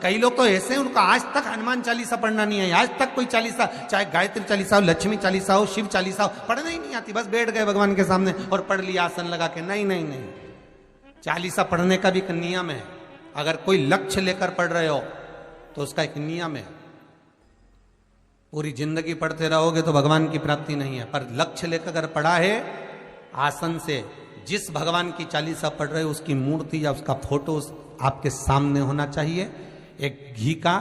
कई लोग तो ऐसे हैं उनको आज तक हनुमान चालीसा पढ़ना नहीं है, आज तक कोई चालीसा, चाहे गायत्री चालीसा हो, लक्ष्मी चालीसा हो, शिव चालीसा हो, पढ़ना ही नहीं आती, बस बैठ गए भगवान के सामने और पढ़ लिया आसन लगा के। नहीं नहीं नहीं, चालीसा पढ़ने का भी एक नियम है। अगर कोई लक्ष्य लेकर पढ़ रहे हो तो उसका एक नियम है। पूरी जिंदगी पढ़ते रहोगे तो भगवान की प्राप्ति नहीं है, पर लक्ष्य लेकर अगर पढ़ा है आसन से, जिस भगवान की चालीसा पढ़ रहे हो उसकी मूर्ति या उसका फोटो आपके सामने होना चाहिए। एक घी का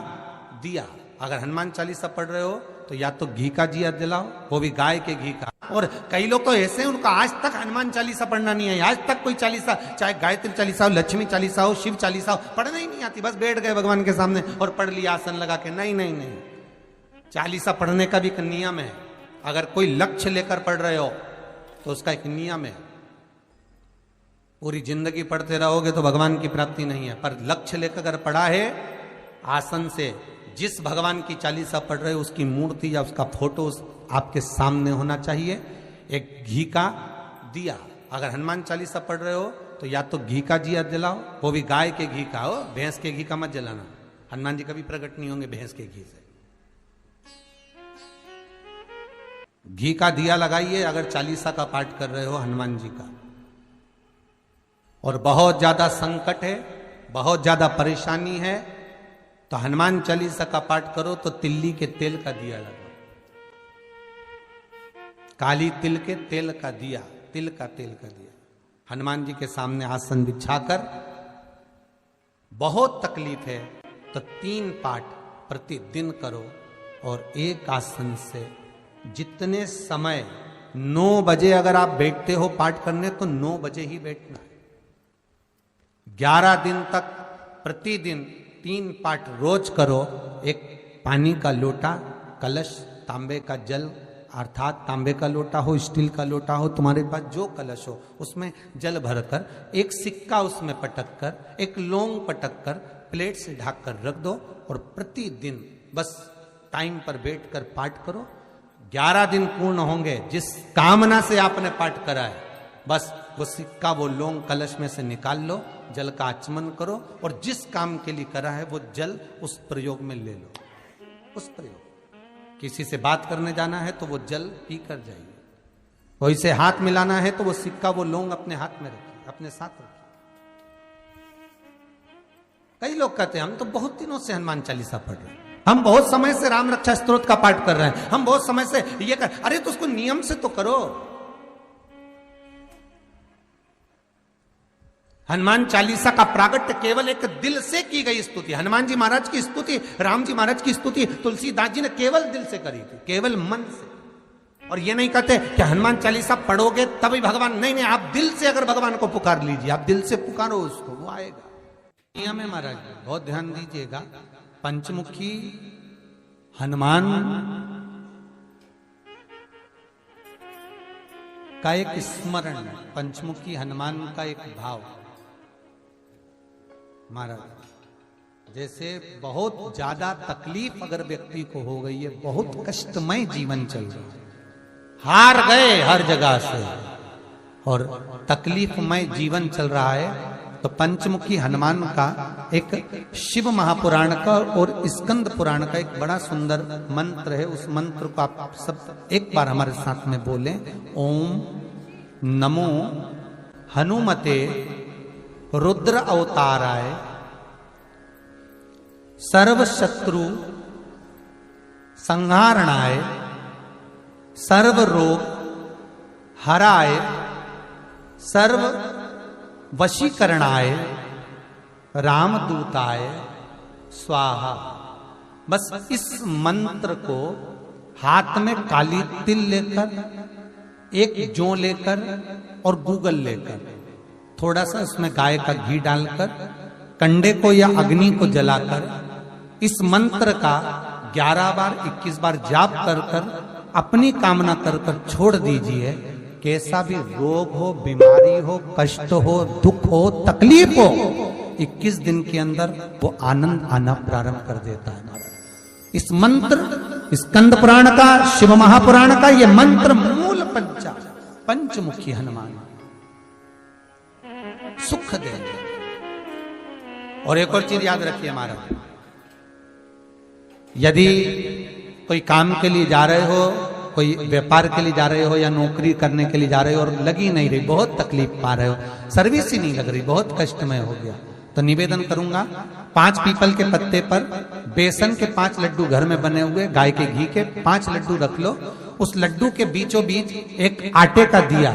दिया, अगर हनुमान चालीसा पढ़ रहे हो तो या तो घी का दिया जलाओ, वो भी गाय के घी का। और कई लोग तो ऐसे हैं उनको आज तक हनुमान चालीसा पढ़ना नहीं है, आज तक कोई चालीसा, चाहे गायत्री चालीसा हो, लक्ष्मी चालीसा हो, शिव चालीसा हो, पढ़ना ही नहीं आती, बस बैठ गए भगवान के सामने और पढ़ लिया आसन लगा के। नहीं नहीं नहीं, चालीसा पढ़ने का भी एक नियम है। अगर कोई लक्ष्य लेकर पढ़ रहे हो तो उसका एक नियम है। पूरी जिंदगी पढ़ते रहोगे तो भगवान की प्राप्ति नहीं है, पर लक्ष्य लेकर अगर पढ़ा है आसन से, जिस भगवान की चालीसा पढ़ रहे हो उसकी मूर्ति या उसका फोटो आपके सामने होना चाहिए। एक घी का दिया, अगर हनुमान चालीसा पढ़ रहे हो तो या तो घी का दिया जलाओ, वो भी गाय के घी का हो, भैंस के घी का मत जलाना, हनुमान जी कभी प्रकट नहीं होंगे भैंस के घी से। घी का दिया लगाइए अगर चालीसा का पाठ कर रहे हो हनुमान जी का। और बहुत ज्यादा संकट है, बहुत ज्यादा परेशानी है तो हनुमान चालीसा का पाठ करो तो तिल्ली के तेल का दिया लगाओ, काली तिल के तेल का दिया, तिल का तेल का दिया हनुमान जी के सामने आसन बिछाकर। बहुत तकलीफ है तो 3 पाठ प्रतिदिन करो और एक आसन से जितने समय, 9 बजे अगर आप बैठते हो पाठ करने तो 9 बजे ही बैठना है। 11 दिन तक प्रतिदिन 3 पाठ रोज करो। एक पानी का लोटा, कलश, तांबे का जल अर्थात तांबे का लोटा हो, स्टील का लोटा हो, तुम्हारे पास जो कलश हो उसमें जल भरकर, एक सिक्का उसमें पटक कर, एक लौंग पटक कर प्लेट से ढक कर रख दो और प्रतिदिन बस टाइम पर बैठकर पाठ करो। 11 दिन पूर्ण होंगे, जिस कामना से आपने पाठ करा है बस वो सिक्का, वो लौंग कलश में से निकाल लो, जल का आचमन करो और जिस काम के लिए करा है वो जल उस प्रयोग में ले लो। उस प्रयोग, किसी से बात करने जाना है तो वो जल पी कर जाइए, कोई से हाथ मिलाना है तो वो सिक्का, वो लौंग अपने हाथ में रखिए, अपने साथ रखिए। कई लोग कहते हैं हम तो बहुत दिनों से हनुमान चालीसा पढ़ रहे हैं, हम बहुत समय से राम रक्षा स्तोत्र का पाठ कर रहे हैं, हम बहुत समय से ये कर, अरे तो उसको नियम से तो करो। हनुमान चालीसा का प्रागट्य केवल एक दिल से की गई स्तुति, हनुमान जी महाराज की स्तुति, राम जी महाराज की स्तुति तुलसीदास जी ने केवल दिल से करी थी, केवल मन से। और ये नहीं कहते कि हनुमान चालीसा पढ़ोगे तभी भगवान, नहीं नहीं, आप दिल से अगर भगवान को पुकार लीजिए, आप दिल से पुकारो उसको, वो आएगा। नियम है महाराज, बहुत ध्यान दीजिएगा। पंचमुखी हनुमान का एक स्मरण, पंचमुखी हनुमान का एक भाव। महाराज जैसे बहुत ज्यादा तकलीफ अगर व्यक्ति को हो गई है, बहुत कष्टमय जीवन चल रहा है, हार गए हर जगह से और तकलीफमय जीवन चल रहा है, तो पंचमुखी हनुमान का एक शिव महापुराण का और स्कंद पुराण का एक बड़ा सुंदर मंत्र है। उस मंत्र को आप सब एक बार हमारे साथ में बोलें। ओम नमो हनुमते रुद्र अवताराय सर्व शत्रु संहारणाय सर्व रोग हराय सर्व वशीकरणाय रामदूताय स्वाहा। बस इस मंत्र को हाथ में काली तिल लेकर, एक जौ लेकर और गूगल लेकर, थोड़ा सा उसमें गाय का घी डालकर, कंडे को या अग्नि को जलाकर इस मंत्र का 11 बार 21 बार जाप कर कर अपनी कामना कर कर छोड़ दीजिए। कैसा भी रोग हो, बीमारी हो, कष्ट हो, दुख हो, तकलीफ हो, 21 दिन के अंदर वो आनंद आना प्रारंभ कर देता है। इस मंत्र, स्कंद पुराण का, शिव महापुराण का ये मंत्र मूल पंचमुखी हनुमान सुख देंगे। और एक और चीज याद रखिए महाराज, यदि कोई काम के लिए जा रहे हो, कोई व्यापार के लिए जा रहे हो या नौकरी करने के लिए जा रहे हो और लगी नहीं रही, बहुत तकलीफ पा रहे हो, सर्विस ही नहीं लग रही, बहुत कष्टमय हो गया, तो निवेदन करूंगा 5 पीपल के पत्ते पर बेसन के 5 लड्डू घर में बने हुए, गाय के घी के 5 लड्डू रख लो, उस लड्डू के बीचों बीच एक आटे का दिया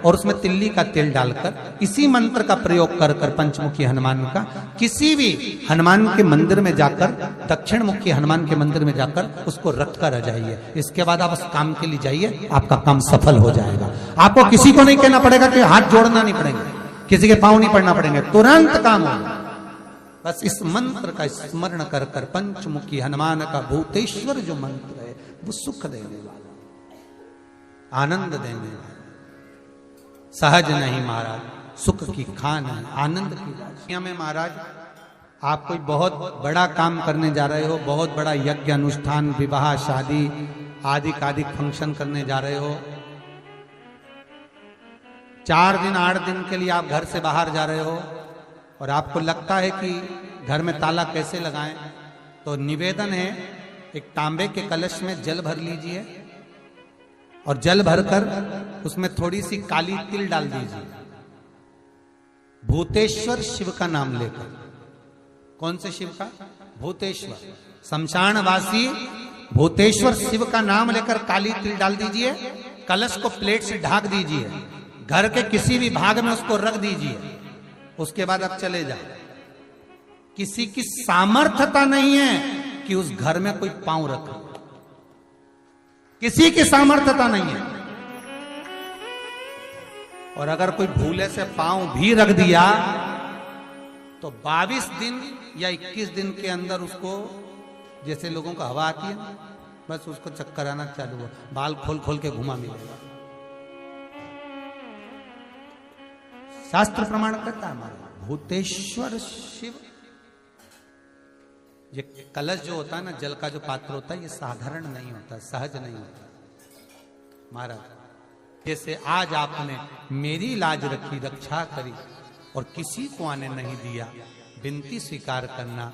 और उसमें तिल्ली का तेल डालकर इसी मंत्र का प्रयोग कर कर पंचमुखी हनुमान का किसी भी हनुमान के मंदिर में जाकर, दक्षिण मुखी हनुमान के मंदिर में जाकर उसको रख कर आ जाइए। इसके बाद आप उस काम के लिए जाइए, आपका काम सफल हो जाएगा। आपको किसी को नहीं कहना पड़ेगा कि हाथ जोड़ना नहीं पड़ेंगे, किसी के पांव नहीं पड़ना पड़ेंगे, तुरंत काम होगा। बस इस मंत्र का स्मरण कर कर पंचमुखी हनुमान का भूतेश्वर जो मंत्र है वो सुख देने वाला, आनंद देने वाला, सहज नहीं महाराज, सुख की खान है, आनंद की राशियां में महाराज आप कोई बहुत बड़ा काम करने जा रहे हो, बहुत बड़ा यज्ञ अनुष्ठान, विवाह, शादी आदि फंक्शन करने जा रहे हो, 4 दिन 8 दिन के लिए आप घर से बाहर जा रहे हो और आपको लगता है कि घर में ताला कैसे लगाएं, तो निवेदन है एक तांबे के कलश में जल भर लीजिए और जल भरकर उसमें थोड़ी सी काली तिल डाल दीजिए, भूतेश्वर शिव का नाम लेकर। कौन से शिव का? भूतेश्वर, शमशानवासी भूतेश्वर शिव का नाम लेकर काली तिल डाल दीजिए, कलश को प्लेट से ढक दीजिए, घर के किसी भी भाग में उसको रख दीजिए। उसके बाद आप चले जाओ। किसी की सामर्थ्यता नहीं है कि उस घर में कोई पांव रखे, किसी की सामर्थ्यता नहीं है। और अगर कोई भूले से पांव भी रख दिया तो 22 दिन या 21 दिन के अंदर उसको, जैसे लोगों को हवा आती है, बस उसको चक्कर आना चालू हो, बाल खोल खोल के घुमा मिलेगा। शास्त्र प्रमाण करता है हमारा भूतेश्वर शिव। ये कलश जो होता है ना, जल का जो पात्र होता है, ये साधारण नहीं होता, सहज नहीं होता महाराज। जैसे आज आपने मेरी लाज रखी, रक्षा करी और किसी को आने नहीं दिया, विनती स्वीकार करना।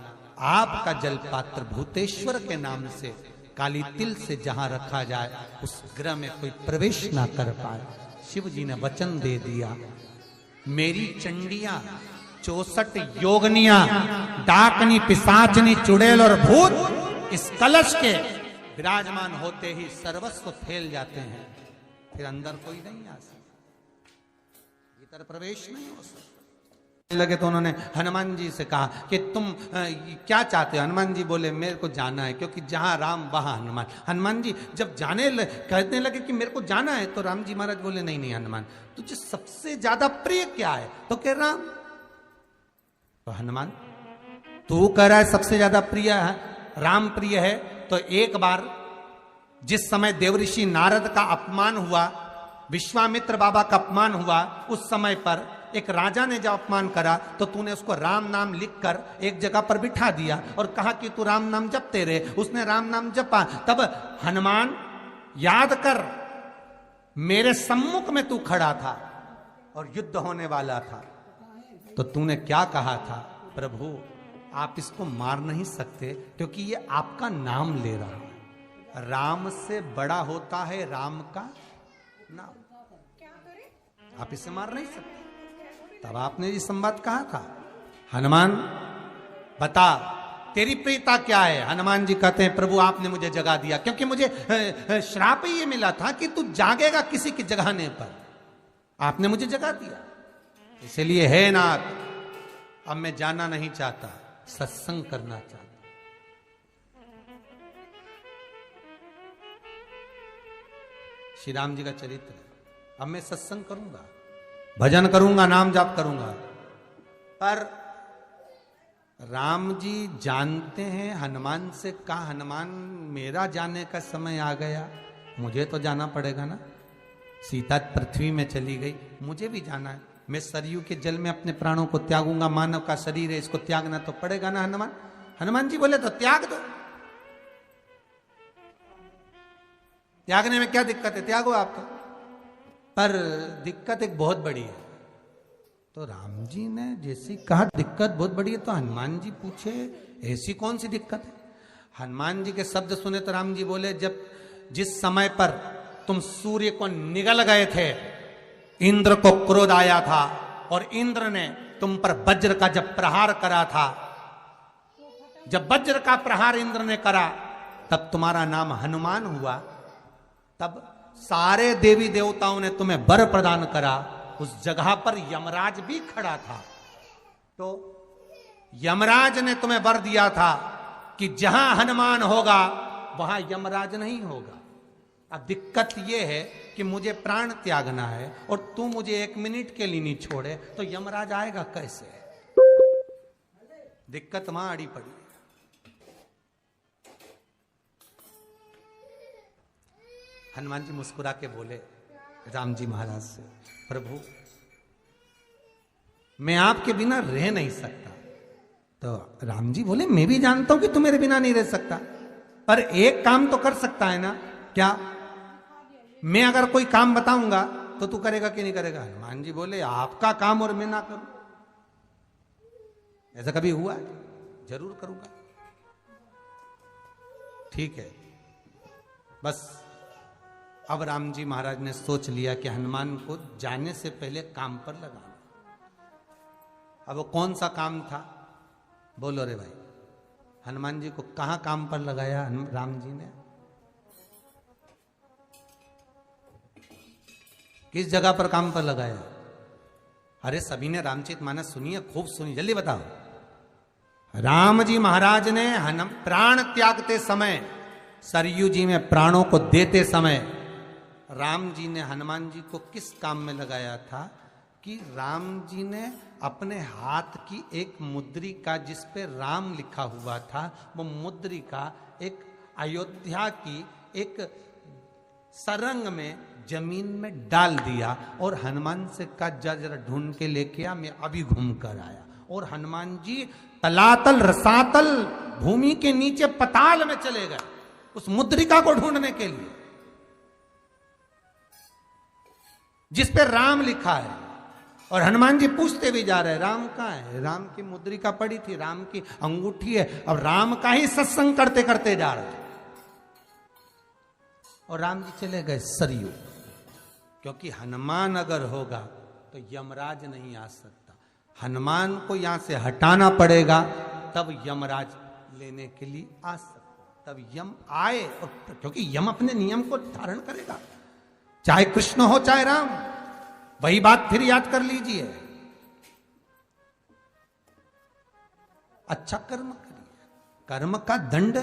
आपका जल पात्र भूतेश्वर के नाम से काली तिल से जहां रखा जाए उस गृह में कोई प्रवेश ना कर पाए। शिव जी ने वचन दे दिया, मेरी चंडियां 64 योगनियां, डाकनी, पिशाचनी, चुड़ैल और भूत इस कलश के विराजमान होते ही सर्वस्व फैल जाते हैं, फिर अंदर कोई नहीं आ सकता, भीतर प्रवेश नहीं हो सकता। लगे तो उन्होंने हनुमान जी से कहा कि तुम क्या चाहते हो? हनुमान जी बोले मेरे को जाना है, क्योंकि जहां राम वहां हनुमान। हनुमान जी जब कहने लगे कि मेरे को जाना है, तो राम जी महाराज बोले नहीं नहीं हनुमान, तुझे सबसे ज्यादा प्रिय क्या है? तो कह राम। तो हनुमान तू कह रहा है सबसे ज्यादा प्रिय है राम प्रिय है, तो एक बार जिस समय देवऋषि नारद का अपमान हुआ, विश्वामित्र बाबा का अपमान हुआ, उस समय पर एक राजा ने जब अपमान करा तो तूने उसको राम नाम लिखकर एक जगह पर बिठा दिया और कहा कि तू राम नाम जपते रहे। उसने राम नाम जपा। तब हनुमान याद कर, मेरे सम्मुख में तू खड़ा था और युद्ध होने वाला था, तो तूने क्या कहा था? प्रभु आप इसको मार नहीं सकते क्योंकि ये आपका नाम ले रहा है। राम से बड़ा होता है राम का नाम, आप इसे मार नहीं सकते। तब आपने ये संवाद कहा था, हनुमान बता तेरी प्रियता क्या है? हनुमान जी कहते हैं प्रभु आपने मुझे जगा दिया, क्योंकि मुझे श्राप ये मिला था कि तू जागेगा किसी की जगाने पर, आपने मुझे जगा दिया, इसलिए है नाथ अब मैं जाना नहीं चाहता, सत्संग करना चाहता। श्री राम जी का चरित्र, अब मैं सत्संग करूंगा, भजन करूंगा, नाम जाप करूंगा। पर राम जी जानते हैं हनुमान से कहा, हनुमान मेरा जाने का समय आ गया, मुझे तो जाना पड़ेगा ना। सीता पृथ्वी में चली गई, मुझे भी जाना है, मैं सरयू के जल में अपने प्राणों को त्यागूंगा, मानव का शरीर है इसको त्यागना तो पड़ेगा ना हनुमान। हनुमान जी बोले तो त्याग दो, त्यागने में क्या दिक्कत है, त्यागो आप तो। पर दिक्कत एक बहुत बड़ी है। तो राम जी ने जैसी कहा दिक्कत बहुत बड़ी है, तो हनुमान जी पूछे ऐसी कौन सी दिक्कत है? हनुमान जी के शब्द सुने तो राम जी बोले, जब जिस समय पर तुम सूर्य को निगल गए थे, इंद्र को क्रोध आया था और इंद्र ने तुम पर वज्र का जब प्रहार करा था, जब वज्र का प्रहार इंद्र ने करा तब तुम्हारा नाम हनुमान हुआ। तब सारे देवी देवताओं ने तुम्हें वर प्रदान करा। उस जगह पर यमराज भी खड़ा था, तो यमराज ने तुम्हें वर दिया था कि जहां हनुमान होगा वहां यमराज नहीं होगा। अब दिक्कत यह है कि मुझे प्राण त्यागना है और तू मुझे 1 मिनट के लिए नहीं छोड़े, तो यमराज आएगा कैसे? दिक्कत वहां अड़ी पड़ी। हनुमान जी मुस्कुरा के बोले राम जी महाराज से, प्रभु मैं आपके बिना रह नहीं सकता। तो राम जी बोले, मैं भी जानता हूं कि तू मेरे बिना नहीं रह सकता, पर एक काम तो कर सकता है ना। क्या? मैं अगर कोई काम बताऊंगा तो तू करेगा कि नहीं करेगा? हनुमान जी बोले, आपका काम और मैं ना करूं, ऐसा कभी हुआ है? जरूर करूंगा। ठीक है। बस अब राम जी महाराज ने सोच लिया कि हनुमान को जाने से पहले काम पर लगाना। अब वो कौन सा काम था? बोलो रे भाई। हनुमान जी को कहां काम पर लगाया राम जी ने? किस जगह पर काम पर लगाया? अरे सभी ने रामचरितमानस सुनी है, खूब सुनी, जल्दी बताओ। राम जी महाराज ने प्राण त्यागते समय, सरयू जी में प्राणों को देते समय, राम जी ने हनुमान जी को किस काम में लगाया था? कि राम जी ने अपने हाथ की एक मुद्रिका जिस पे राम लिखा हुआ था, वो मुद्रिका एक अयोध्या की एक सरंग में जमीन में डाल दिया और हनुमान से कहा, जा जरा ढूंढ के लेके आ, मैं अभी घूम कर आया। और हनुमान जी तलातल रसातल भूमि के नीचे पताल में चले गए उस मुद्रिका को ढूंढने के लिए जिस पे राम लिखा है। और हनुमान जी पूछते भी जा रहे, राम कहाँ है? राम की मुद्रिका पड़ी थी, राम की अंगूठी है। अब राम का ही सत्संग करते करते जा रहे और राम जी चले गए सरयू, क्योंकि हनुमान अगर होगा तो यमराज नहीं आ सकता। हनुमान को यहां से हटाना पड़ेगा, तब यमराज लेने के लिए आ सकता। तब यम आए, और क्योंकि यम अपने नियम को धारण करेगा, चाहे कृष्ण हो चाहे राम। वही बात फिर याद कर लीजिए, अच्छा कर्म करिए, कर्म का दंड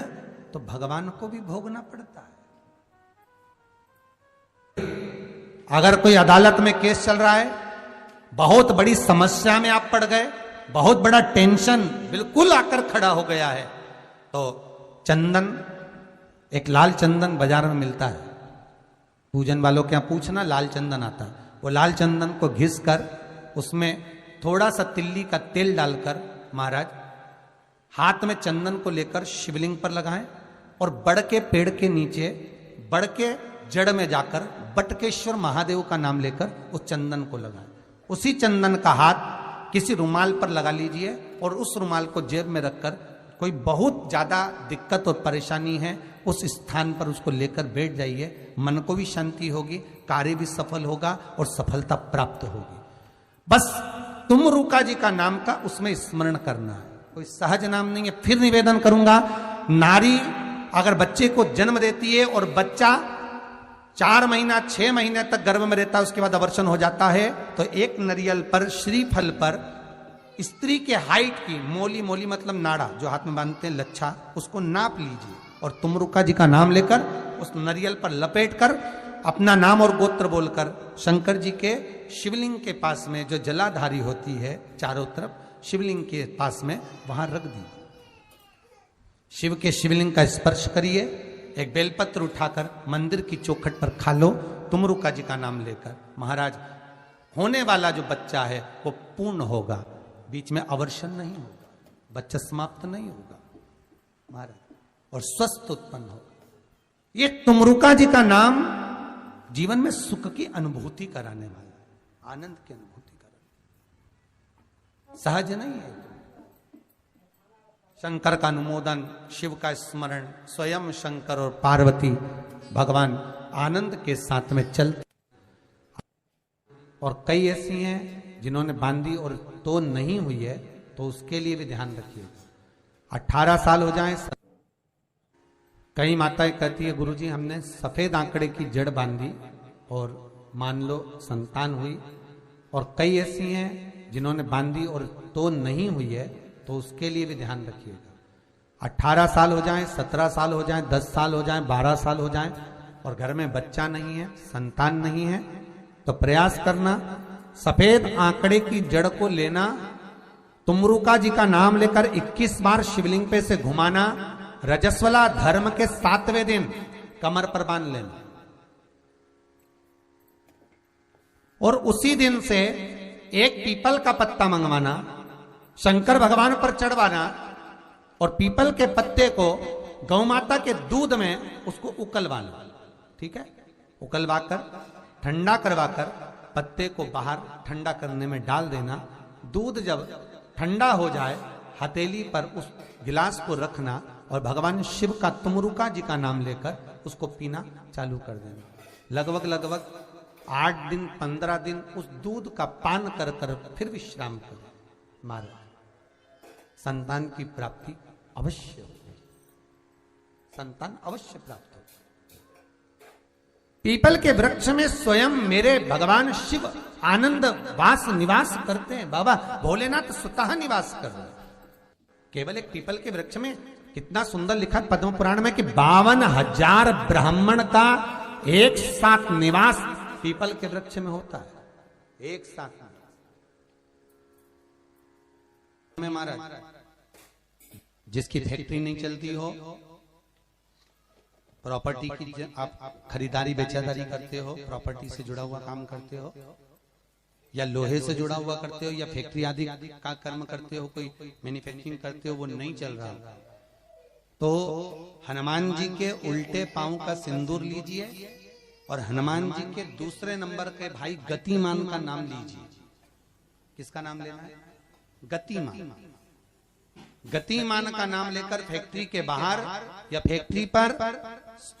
तो भगवान को भी भोगना पड़ता है। अगर कोई अदालत में केस चल रहा है, बहुत बड़ी समस्या में आप पड़ गए, बहुत बड़ा टेंशन बिल्कुल आकर खड़ा हो गया है, तो चंदन, एक लाल चंदन बाजार में मिलता है, पूजन वालों के यहां पूछना, लाल चंदन आता है। वो लाल चंदन को घिस कर उसमें थोड़ा सा तिल्ली का तेल डालकर महाराज हाथ में चंदन को लेकर शिवलिंग पर लगाएं और बड़ के पेड़ के नीचे, बड़ के जड़ में जाकर बटकेश्वर महादेव का नाम लेकर उस चंदन को लगाएं। उसी चंदन का हाथ किसी रुमाल पर लगा लीजिए और उस रुमाल को जेब में रखकर, कोई बहुत ज्यादा दिक्कत और परेशानी है उस स्थान पर उसको लेकर बैठ जाइए, मन को भी शांति होगी, कार्य भी सफल होगा और सफलता प्राप्त होगी। बस तुमरुका जी का नाम का उसमें स्मरण करना है, कोई सहज नाम नहीं है। फिर निवेदन करूंगा, नारी अगर बच्चे को जन्म देती है और बच्चा 4 महीना 6 महीने तक गर्भ में रहता है, उसके बाद अवर्षण हो जाता है, तो एक नरियल पर, श्रीफल पर स्त्री के हाइट की मोली, मोली मतलब नाड़ा जो हाथ में बांधते हैं, लच्छा, उसको नाप लीजिए और तुमरुका जी का नाम लेकर उस नरियल पर लपेट कर अपना नाम और गोत्र बोलकर शंकर जी के शिवलिंग के पास में जो जलाधारी होती है चारों तरफ, शिवलिंग के पास में वहां रख दीजिए। शिव के शिवलिंग का स्पर्श करिए, एक बेलपत्र उठाकर मंदिर की चौखट पर खा लो, तुमरुका जी का नाम लेकर। महाराज, होने वाला जो बच्चा है वो पूर्ण होगा, बीच में अवर्षण नहीं होगा, बच्चा समाप्त नहीं होगा महाराज, और स्वस्थ उत्पन्न होगा। ये तुमरुका जी का नाम जीवन में सुख की अनुभूति कराने वाला है, आनंद की अनुभूति कराने, सहज नहीं है। शंकर का अनुमोदन, शिव का स्मरण, स्वयं शंकर और पार्वती भगवान आनंद के साथ में चलते। और कई ऐसी हैं जिन्होंने बांधी और तो नहीं हुई है, तो उसके लिए भी ध्यान रखिए। 18 साल हो जाएं। कई माताएं कहती है गुरुजी हमने सफेद आंकड़े की जड़ बांधी और मान लो संतान हुई। और कई ऐसी हैं जिन्होंने बांधी और तो नहीं हुई है, तो उसके लिए भी ध्यान रखिएगा। 18 साल हो जाएं, 17 साल हो जाएं, 10 साल हो जाएं, 12 साल हो जाएं और घर में बच्चा नहीं है, संतान नहीं है, तो प्रयास करना सफेद आंकड़े की जड़ को लेना, तुमरुका जी का नाम लेकर 21 बार शिवलिंग पे से घुमाना, रजस्वला धर्म के 7वें दिन कमर पर बांध लेना और उसी दिन से एक पीपल का पत्ता मंगवाना, शंकर भगवान पर चढ़वाना और पीपल के पत्ते को गौ माता के दूध में उसको उकलवाना। ठीक है, उकलवाकर ठंडा करवाकर पत्ते को बाहर ठंडा करने में डाल देना। दूध जब ठंडा हो जाए हथेली पर उस गिलास को रखना और भगवान शिव का तुमरुका जी का नाम लेकर उसको पीना चालू कर देना। लगभग 8 दिन 15 दिन उस दूध का पान कर कर फिर विश्राम करें। मारो संतान की प्राप्ति अवश्य हो, संतान अवश्य प्राप्त हो। पीपल के वृक्ष में स्वयं मेरे भगवान शिव आनंद वास निवास करते हैं। बाबा भोलेनाथ स्वतः निवास कर रहे हैं। केवल एक पीपल के वृक्ष में कितना सुंदर लिखा है पद्म पुराण में कि 52,000 ब्राह्मण का एक साथ निवास पीपल के वृक्ष में होता है। एक साथ में महाराज जिसकी फैक्ट्री नहीं चलती हो, प्रॉपर्टी की आप खरीदारी बेचादारी करते हो, प्रॉपर्टी से जुड़ा हुआ काम करते हो या लोहे से जुड़ा हुआ करते हो या फैक्ट्री आदि का कर्म करते हो, कोई मैन्युफैक्चरिंग करते हो, वो नहीं चल रहा, तो हनुमान जी के उल्टे पांव का सिंदूर लीजिए और हनुमान जी के दूसरे नंबर के भाई गतिमान का नाम लीजिए। किसका नाम लेना है? गतिमान। गतिमान का नाम लेकर फैक्ट्री के बाहर या फैक्ट्री पर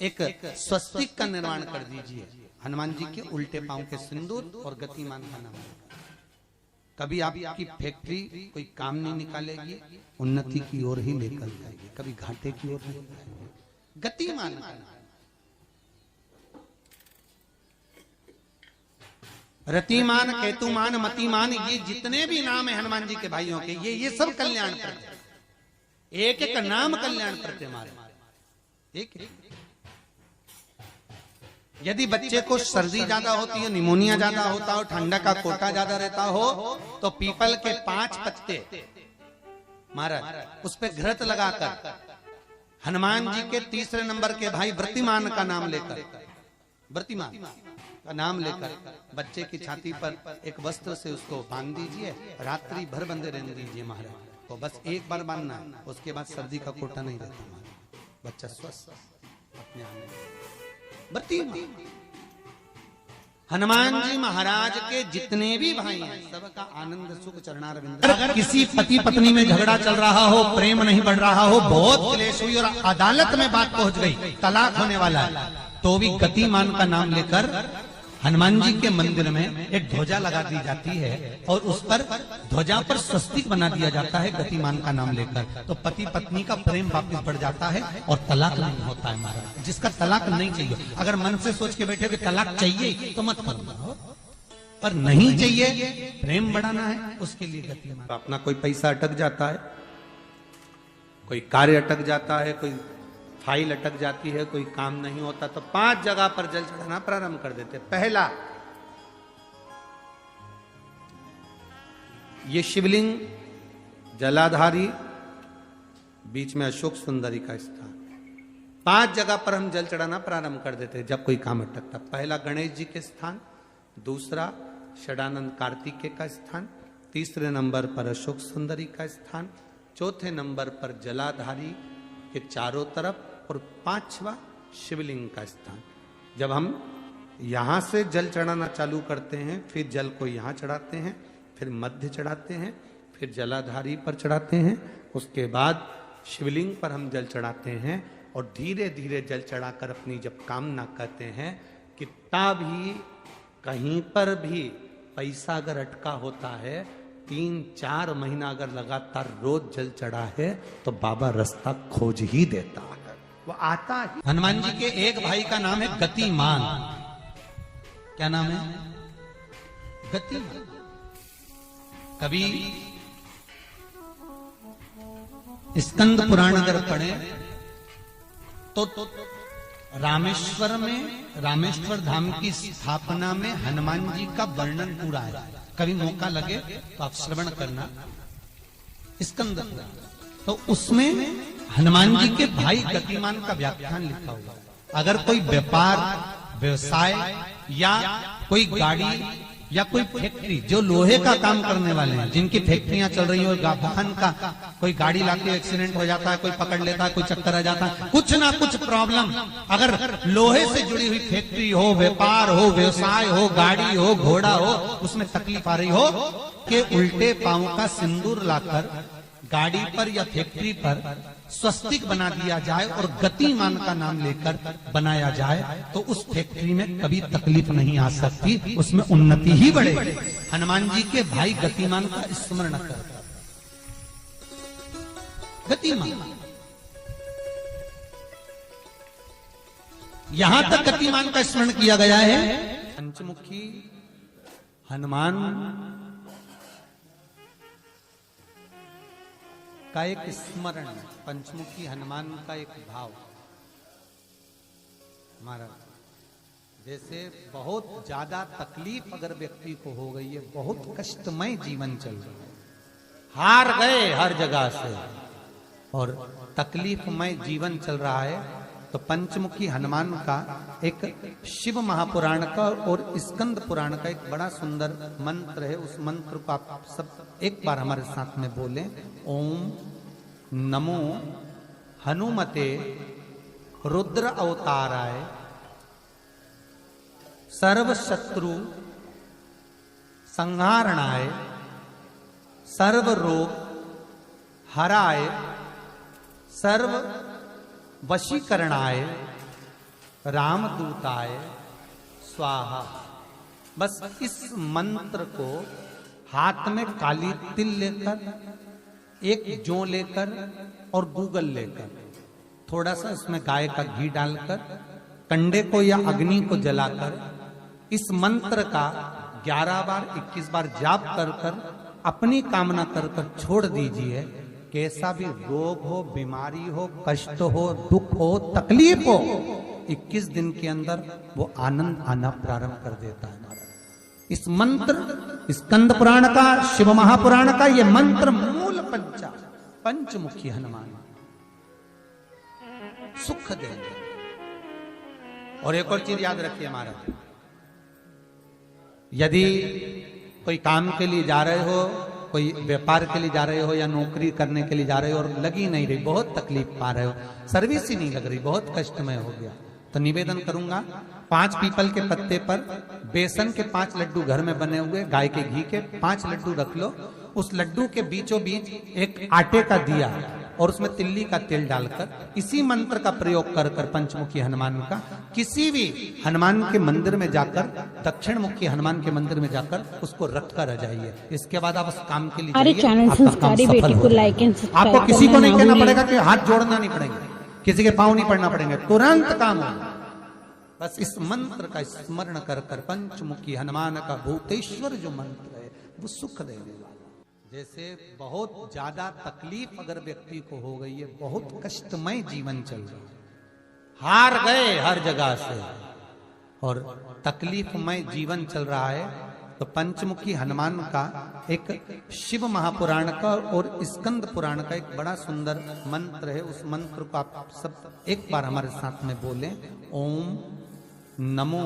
एक स्वस्तिक का निर्माण कर दीजिए। हनुमान जी के उल्टे पांव के सिंदूर और गतिमान का नाम। कभी आपकी फैक्ट्री कोई काम नहीं निकालेगी, उन्नति की ओर ही लेकर जाएगी, कभी घाटे की ओर नहीं जाएगी। गतिमान का नाम। रतिमान, केतुमान, मतिमान, ये जितने भी नाम है हनुमान जी के भाइयों के, ये सब कल्याण प्रद। एक एक नाम कल्याण प्रद हमारे। एक यदि बच्चे को सर्दी ज्यादा होती है, निमोनिया ज्यादा होता हो, ठंडा का कोटा ज्यादा रहता हो, तो पीपल के 5 पत्ते महाराज उस पे घृत लगाकर हनुमान जी के तीसरे नंबर के भाई व्रतिमान का नाम लेकर, व्रतिमान का नाम लेकर बच्चे की छाती पर एक वस्त्र से उसको बांध दीजिए, रात्रि भर बंधे रहने दीजिए महाराज। तो बस एक बार बांधना है, उसके बाद सर्दी का कोटा नहीं रहता महाराज, बच्चा स्वस्थ अपने आप में। हनुमान जी महाराज के जितने भी भाई हैं सबका आनंद सुख चरणारविंद। अगर किसी पति पत्नी में झगड़ा चल रहा हो, प्रेम नहीं बढ़ रहा हो, बहुत क्लेश हुई और अदालत में बात पहुंच गई, तलाक होने वाला है, तो भी गतिमान का नाम लेकर हनुमान जी के मंदिर में एक ध्वजा लगा दी जाती है और उस पर ध्वजा पर स्वस्तिक बना दिया जाता है गतिमान का नाम लेकर। तो पति पत्नी का प्रेम वापस बढ़ जाता है और तलाक नहीं होता है महाराज। जिसका तलाक नहीं चाहिए, अगर मन से सोच के बैठे कि तलाक चाहिए तो मत करो, पर नहीं चाहिए, प्रेम बढ़ाना है, उसके लिए गतिमान। तो अपना कोई पैसा अटक जाता है, कोई कार्य अटक जाता है, कोई फाइल अटक जाती है, कोई काम नहीं होता, तो 5 जगह पर जल चढ़ाना प्रारंभ कर देते। पहला, ये शिवलिंग जलाधारी, बीच में अशोक सुंदरी का स्थान, 5 जगह पर हम जल चढ़ाना प्रारंभ कर देते जब कोई काम अटकता। पहला गणेश जी के स्थान, दूसरा षडानंद कार्तिकेय का स्थान, तीसरे नंबर पर अशोक सुंदरी का स्थान, चौथे नंबर पर जलाधारी के चारों तरफ और 5वां शिवलिंग का स्थान। जब हम यहां से जल चढ़ाना चालू करते हैं, फिर जल को यहां चढ़ाते हैं, फिर मध्य चढ़ाते हैं, फिर जलाधारी पर चढ़ाते हैं, उसके बाद शिवलिंग पर हम जल चढ़ाते हैं और धीरे धीरे जल चढ़ाकर अपनी जब कामना करते हैं, कितना भी कहीं पर भी पैसा अगर अटका होता है, 3-4 महीना अगर लगातार रोज जल चढ़ा है तो बाबा रास्ता खोज ही देता है, वो आता ही। हनुमान जी के एक भाई का नाम है गतिमान। क्या नाम है? गतिमान। कभी स्कंद पुराण अगर पढ़े तो रामेश्वर में, रामेश्वर धाम की स्थापना में हनुमान जी का वर्णन पूरा है। कभी मौका लगे तो आप श्रवण करना स्कंद पुराण। तो उसमें हनुमान जी के भाई गतिमान का व्याख्यान लिखा हुआ। अगर कोई व्यापार, व्यवसाय या कोई गाड़ी या कोई फैक्ट्री, जो लोहे का काम करने वाले हैं, जिनकी फैक्ट्रियां चल रही हो, वाहन का कोई गाड़ी लाके एक्सीडेंट हो जाता है, कोई पकड़ लेता है, कोई चक्कर आ जाता है, कुछ ना कुछ प्रॉब्लम, अगर लोहे से जुड़ी हुई फैक्ट्री हो, व्यापार हो, व्यवसाय हो, गाड़ी हो, घोड़ा हो, उसमें तकलीफ आ रही हो कि उल्टे पांव का सिंदूर लाकर गाड़ी पर या फैक्ट्री पर स्वस्तिक बना दिया जाए और गतिमान का नाम लेकर बनाया जाए, तो उस फैक्ट्री में कभी तकलीफ नहीं आ सकती, उसमें उन्नति ही बढ़ेगी। हनुमान जी के भाई गतिमान का स्मरण कर, गतिमान, यहां तक गतिमान का स्मरण किया गया है। पंचमुखी हनुमान का एक स्मरण, पंचमुखी हनुमान का एक भाव हमारा, जैसे बहुत ज्यादा तकलीफ अगर व्यक्ति को हो गई है, बहुत कष्टमय जीवन चल रहा है, हार गए हर जगह से और तकलीफमय जीवन चल रहा है, तो पंचमुखी हनुमान का एक शिव महापुराण का और स्कंद पुराण का एक बड़ा सुंदर मंत्र है। उस मंत्र को आप सब एक बार हमारे साथ में बोलें। ओम नमो हनुमते रुद्र अवताराय सर्व शत्रु संहारणाय सर्व रोग हराय सर्व वशीकरणाय रामदूताय स्वाहा। बस इस मंत्र को हाथ में काली तिल लेकर, एक जौ लेकर और गूगल लेकर, थोड़ा सा इसमें गाय का घी डालकर, कंडे को या अग्नि को जलाकर इस मंत्र का 11 बार 21 बार जाप कर कर अपनी कामना कर कर छोड़ दीजिए। कैसा भी रोग हो, बीमारी हो, कष्ट हो, दुख हो, तकलीफ हो, 21 दिन के अंदर वो आनंद आना प्रारंभ कर देता है। इस मंत्र, स्कंद पुराण का, शिव महापुराण का ये मंत्र मूल पंचमुखी हनुमान सुख देंगे। और एक और चीज याद रखिए हमारा, यदि कोई काम के लिए जा रहे हो, कोई व्यापार के लिए जा रहे हो या नौकरी करने के लिए जा रहे हो और लगी नहीं रही, बहुत तकलीफ पा रहे हो, सर्विस ही नहीं लग रही, बहुत कष्टमय हो गया, तो निवेदन करूंगा 5 पीपल के पत्ते पर बेसन के 5 लड्डू घर में बने हुए, गाय के घी के 5 लड्डू रख लो, उस लड्डू के बीचों बीच एक आटे का दिया और उसमें तिल्ली का तेल डालकर इसी मंत्र का प्रयोग कर कर पंचमुखी हनुमान का किसी भी हनुमान के मंदिर में जाकर, दक्षिण मुखी हनुमान के मंदिर में जाकर उसको रख कर आ जाइए। इसके बाद आप उस काम के लिए आपको किसी को नहीं कहना पड़ेगा कि हाथ जोड़ना नहीं पड़ेगा, किसी के पांव नहीं पड़ना पड़ेंगे, तुरंत काम होगा। बस इस मंत्र का स्मरण कर कर पंचमुखी हनुमान का भूतेश्वर जो मंत्र है वो सुख देने वाला। जैसे बहुत ज्यादा तकलीफ अगर व्यक्ति को हो गई है, बहुत कष्टमय जीवन चल रहा है, हार गए हर जगह से और तकलीफमय जीवन चल रहा है, तो पंचमुखी हनुमान का एक शिव महापुराण का और स्कंद पुराण का एक बड़ा सुंदर मंत्र है। उस मंत्र को आप सब एक बार हमारे साथ में बोलें। ओम नमो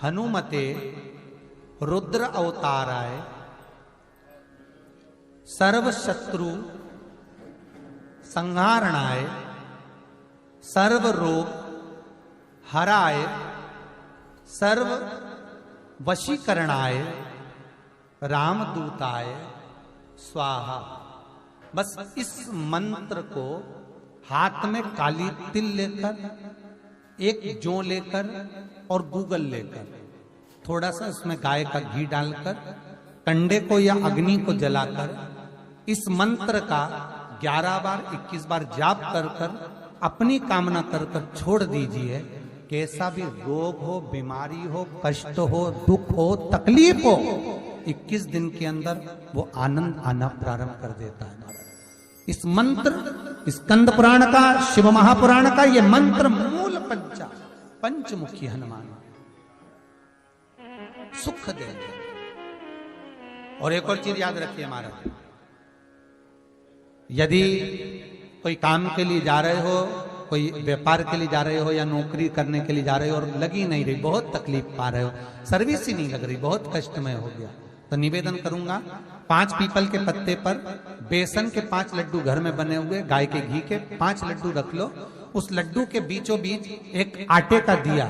हनुमते रुद्र अवताराय सर्व शत्रु संहारणाय सर्व रोग हराय सर्व वशीकरणाय रामदूताय स्वाहा। बस इस मंत्र को हाथ में काली तिल लेकर, एक जौ लेकर और गूगल लेकर, थोड़ा सा उसमें गाय का घी डालकर, कंडे को या अग्नि को जलाकर इस मंत्र का 11 बार 21 बार जाप कर कर अपनी कामना कर कर छोड़ दीजिए। कैसा भी रोग हो, बीमारी हो, कष्ट हो, दुख हो, तकलीफ हो, 21 दिन के अंदर वो आनंद आना प्रारंभ कर देता है। इस मंत्र, स्कंद पुराण का, शिव महापुराण का ये मंत्र मूल पंचमुखी हनुमान सुख देंगे। और एक और चीज याद रखिए महाराज, यदि कोई काम के लिए जा रहे हो, कोई व्यापार के लिए जा रहे हो या नौकरी करने के लिए जा रहे हो और लगी नहीं रही, बहुत तकलीफ पा रहे हो, सर्विस ही नहीं लग रही, बहुत कष्टमय हो गया, तो निवेदन करूंगा 5 पीपल के पत्ते पर बेसन के 5 लड्डू घर में बने हुए, गाय के घी के 5 लड्डू रख लो। उस लड्डू के बीचों बीच एक आटे का दिया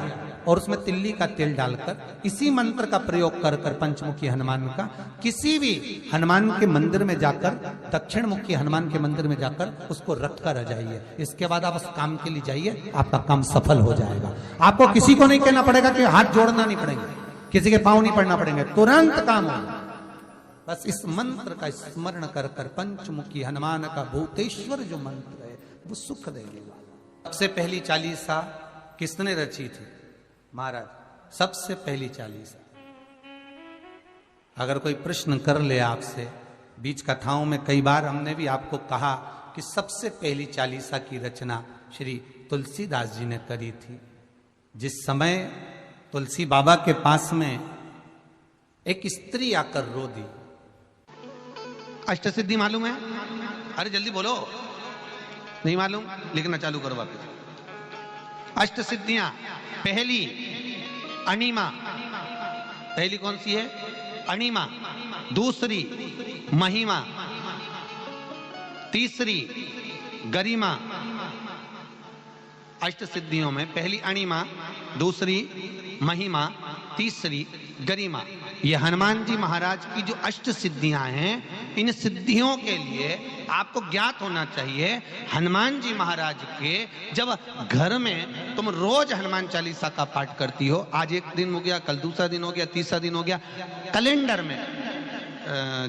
और उसमें तिल्ली का तेल डालकर इसी मंत्र का प्रयोग कर कर पंचमुखी हनुमान का किसी भी हनुमान के मंदिर में जाकर, दक्षिण मुखी हनुमान के मंदिर में जाकर उसको रख कर आ जाइए। इसके बाद आप उस काम के लिए जाइए, आपका काम सफल हो जाएगा। आपको किसी को नहीं कहना पड़ेगा कि हाथ जोड़ना नहीं पड़ेंगे, किसी के पांव नहीं पड़ना पड़ेंगे, तुरंत काम होगा। बस इस मंत्र का स्मरण कर कर पंचमुखी हनुमान का भूतेश्वर जो मंत्र है वो सुख देने वाला। सबसे पहली चालीसा किसने रची थी महाराज? सबसे पहली चालीसा। अगर कोई प्रश्न कर ले आपसे, बीच कथाओं में कई बार हमने भी आपको कहा कि सबसे पहली चालीसा की रचना श्री तुलसीदास जी ने करी थी। जिस समय तुलसी बाबा के पास में एक स्त्री आकर रो दी। अष्टसिद्धि मालूम है? अरे जल्दी बोलो, नहीं मालूम? लिखना चालू करो वापस। अष्टसिद्धियां, पहली अणिमा, पहली कौन सी है? अणिमा। दूसरी महिमा, तीसरी गरिमा। अष्टसिद्धियों में पहली अणिमा, दूसरी महिमा, तीसरी गरिमा। ये हनुमान जी महाराज की जो अष्ट सिद्धियां हैं, इन सिद्धियों के लिए आपको ज्ञात होना चाहिए, हनुमान जी महाराज के जब घर में तुम रोज हनुमान चालीसा का पाठ करती हो, आज एक दिन हो गया, कल दूसरा दिन हो गया, तीसरा दिन हो गया, कैलेंडर में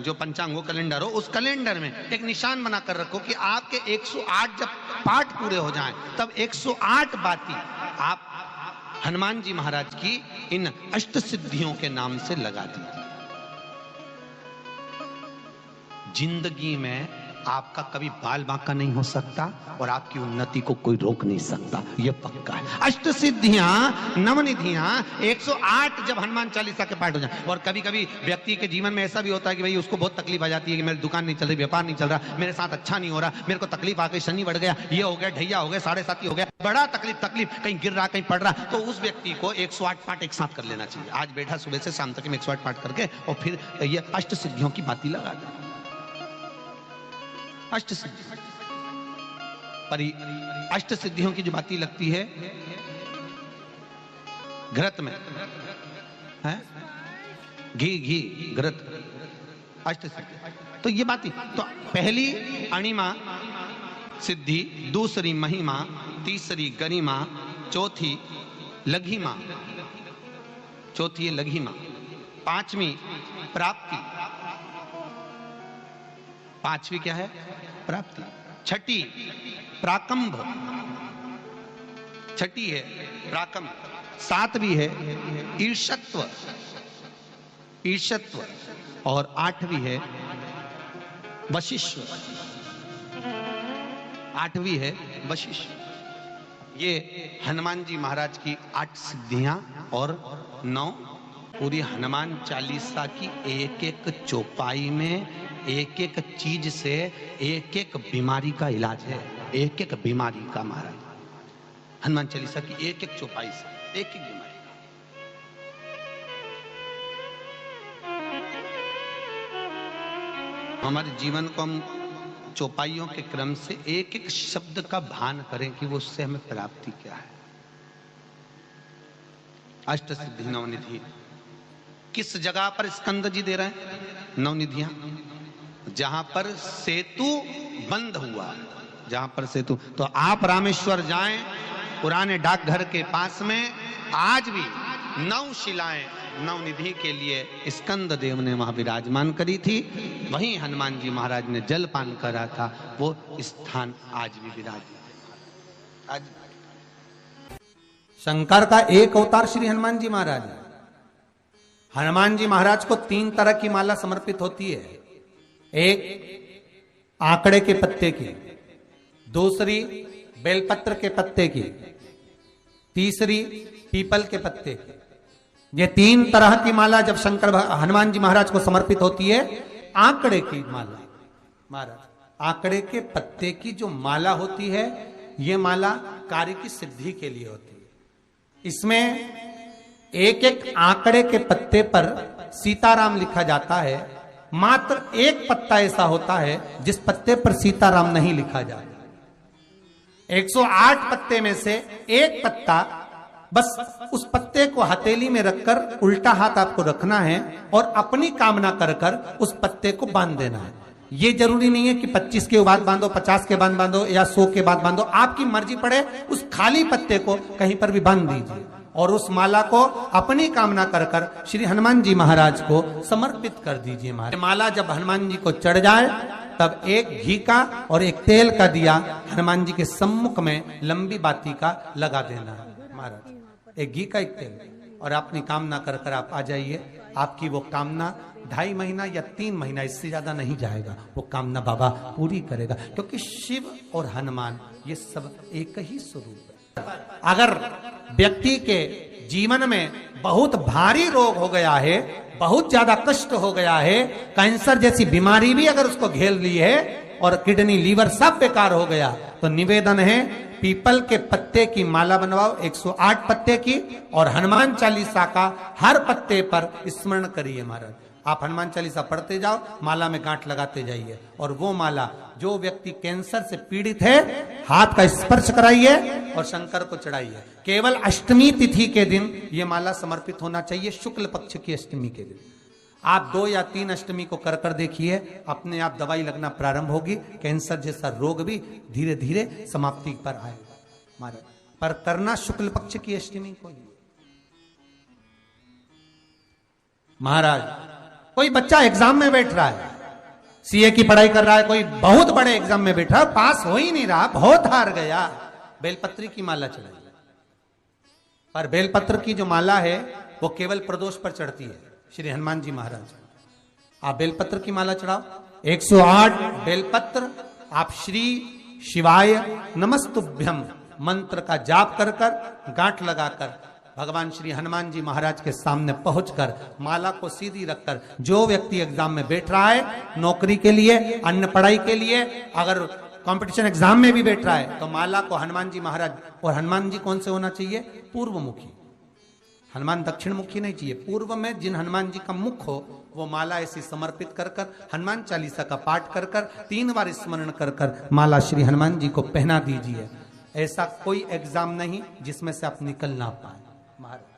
जो पंचांग हो कैलेंडर हो, उस कैलेंडर में एक निशान बना कर रखो कि आपके 108 जब पाठ पूरे हो जाएं, तब 108 बाती आप हनुमान जी महाराज की इन अष्ट सिद्धियों के नाम से लगा दी। जिंदगी में आपका कभी बाल बांका नहीं हो सकता और आपकी उन्नति को कोई रोक नहीं सकता, यह पक्का है। अष्ट सिद्धियां, नवनिधियां, 108 जब हनुमान चालीसा के पाठ हो जाए। और कभी कभी व्यक्ति के जीवन में ऐसा भी होता है कि भाई उसको बहुत तकलीफ आ जाती है कि मेरी दुकान नहीं चल रही, व्यापार नहीं चल रहा, मेरे साथ अच्छा नहीं हो रहा, मेरे को तकलीफ आ गई, शनि बढ़ गया, ये हो गया, ढैया हो गया, 7.5 हो गया, बड़ा तकलीफ, कहीं गिर रहा, कहीं पड़ रहा, तो उस व्यक्ति को 108 पाठ एक साथ कर लेना चाहिए। आज बैठा सुबह से शाम तक 108 पाठ करके और फिर ये अष्ट सिद्धियों की बाती लगा दे। अष्ट सिद्धि पर अष्ट सिद्धियों की जो बाती लगती है घृत में है, घी घृत, अष्ट सिद्धि। तो ये बाती, तो पहली अणिमा सिद्धि, दूसरी महिमा, तीसरी गरिमा, चौथी लघिमा, चौथी है लघिमा, पांचवी प्राप्ति, पांचवी क्या है? प्राप्ति। छठी प्राकंभ, छठी है प्राकंभ। सातवीं है ईर्षत्व, ईर्षत्व। और आठवीं है वशिष्ठ, आठवीं है वशिष्ठ। ये हनुमान जी महाराज की 8 सिद्धियां और 9 पूरी हनुमान चालीसा की एक एक चौपाई में एक एक चीज से एक एक बीमारी का इलाज है, एक एक बीमारी का महाराज हनुमान चालीसा की एक एक चौपाई से एक एक बीमारी का। हमारे जीवन को हम चौपाइयों के क्रम से एक एक शब्द का भान करें कि वो उससे हमें प्राप्ति क्या है। अष्ट सिद्धि नवनिधि किस जगह पर स्कंद जी दे रहे हैं? नवनिधियां जहां पर सेतु बंद हुआ, जहां पर सेतु, तो आप रामेश्वर जाएं, पुराने डाकघर के पास में आज भी 9 शिलाएं नवनिधि के लिए स्कंद देव ने वहां विराजमान करी थी। वहीं हनुमान जी महाराज ने जलपान करा था, वो स्थान आज भी विराजमान। आज शंकर का एक अवतार श्री हनुमान जी महाराज है। हनुमान जी महाराज को 3 तरह की माला समर्पित होती है। एक आंकड़े के पत्ते की, दूसरी बेलपत्र के पत्ते की, तीसरी पीपल के पत्ते की। ये 3 तरह की माला जब शंकर हनुमान जी महाराज को समर्पित होती है। आंकड़े की माला, महाराज आंकड़े के पत्ते की जो माला होती है, ये माला कार्य की सिद्धि के लिए होती है। इसमें एक एक आंकड़े के पत्ते पर सीताराम लिखा जाता है। मात्र एक पत्ता ऐसा होता है जिस पत्ते पर सीताराम नहीं लिखा जाता। 108 पत्ते में से एक पत्ता, बस उस पत्ते को हथेली में रखकर उल्टा हाथ आपको रखना है और अपनी कामना कर कर उस पत्ते को बांध देना है। ये जरूरी नहीं है कि 25 के बाद बांधो, 50 के बाद बांधो या 100 के बाद बांधो, आपकी मर्जी पड़े। उस खाली पत्ते को कहीं पर भी बांध दीजिए और उस माला को अपनी कामना कर कर श्री हनुमान जी महाराज को समर्पित कर दीजिए। माला जब हनुमान जी को चढ़ जाए तब एक घी का और एक तेल का दिया हनुमान जी के सम्मुख में लंबी बाती का लगा देना है महाराज। एक घी का, एक तेल, और अपनी कामना कर कर आप आ जाइए। आपकी वो कामना 2.5 महीना या 3 महीना, इससे ज्यादा नहीं जाएगा, वो कामना बाबा पूरी करेगा। क्योंकि शिव और हनुमान ये सब एक ही स्वरूप है। अगर व्यक्ति के जीवन में बहुत भारी रोग हो गया है, बहुत ज्यादा कष्ट हो गया है, कैंसर जैसी बीमारी भी अगर उसको घेर ली है और किडनी लीवर सब बेकार हो गया, तो निवेदन है पीपल के पत्ते की माला बनवाओ, 108 पत्ते की, और हनुमान चालीसा का हर पत्ते पर स्मरण करिए महाराज। आप हनुमान चालीसा पढ़ते जाओ, माला में गांठ लगाते जाइए, और वो माला जो व्यक्ति कैंसर से पीड़ित है हाथ का स्पर्श कराइए और शंकर को चढ़ाइए। केवल अष्टमी तिथि के दिन ये माला समर्पित होना चाहिए, शुक्ल पक्ष की अष्टमी के दिन। आप 2 या 3 अष्टमी को कर कर देखिए, अपने आप दवाई लगना प्रारंभ होगी। कैंसर जैसा रोग भी धीरे धीरे समाप्ति पर आएगा महाराज। पर करना शुक्ल पक्ष की अष्टमी को ही। महाराज कोई बच्चा एग्जाम में बैठ रहा है, सीए की पढ़ाई कर रहा है, कोई बहुत बड़े एग्जाम में बैठा, पास हो ही नहीं रहा, बहुत हार गया, बेलपत्री की माला चढ़ाई। पर बेलपत्र की जो माला है वो केवल प्रदोष पर चढ़ती है श्री हनुमान जी महाराज। आप बेलपत्र की माला चढ़ाओ, 108 बेलपत्र आप श्री शिवाय नमस्तुभ्यम मंत्र का जाप कर कर गांठ लगाकर भगवान श्री हनुमान जी महाराज के सामने पहुंचकर माला को सीधी रखकर, जो व्यक्ति एग्जाम में बैठ रहा है, नौकरी के लिए, अन्य पढ़ाई के लिए, अगर कंपटीशन एग्जाम में भी बैठ रहा है, तो माला को हनुमान जी महाराज, और हनुमान जी कौन से होना चाहिए? पूर्वमुखी। हनुमान दक्षिण मुखी नहीं चाहिए, पूर्व में जिन हनुमान जी का मुख हो वो माला ऐसी समर्पित कर कर हनुमान चालीसा का पाठ कर कर 3 बार स्मरण कर कर माला श्री हनुमान जी को पहना दीजिए। ऐसा कोई एग्जाम नहीं जिसमें से आप निकल ना पाए महाराज।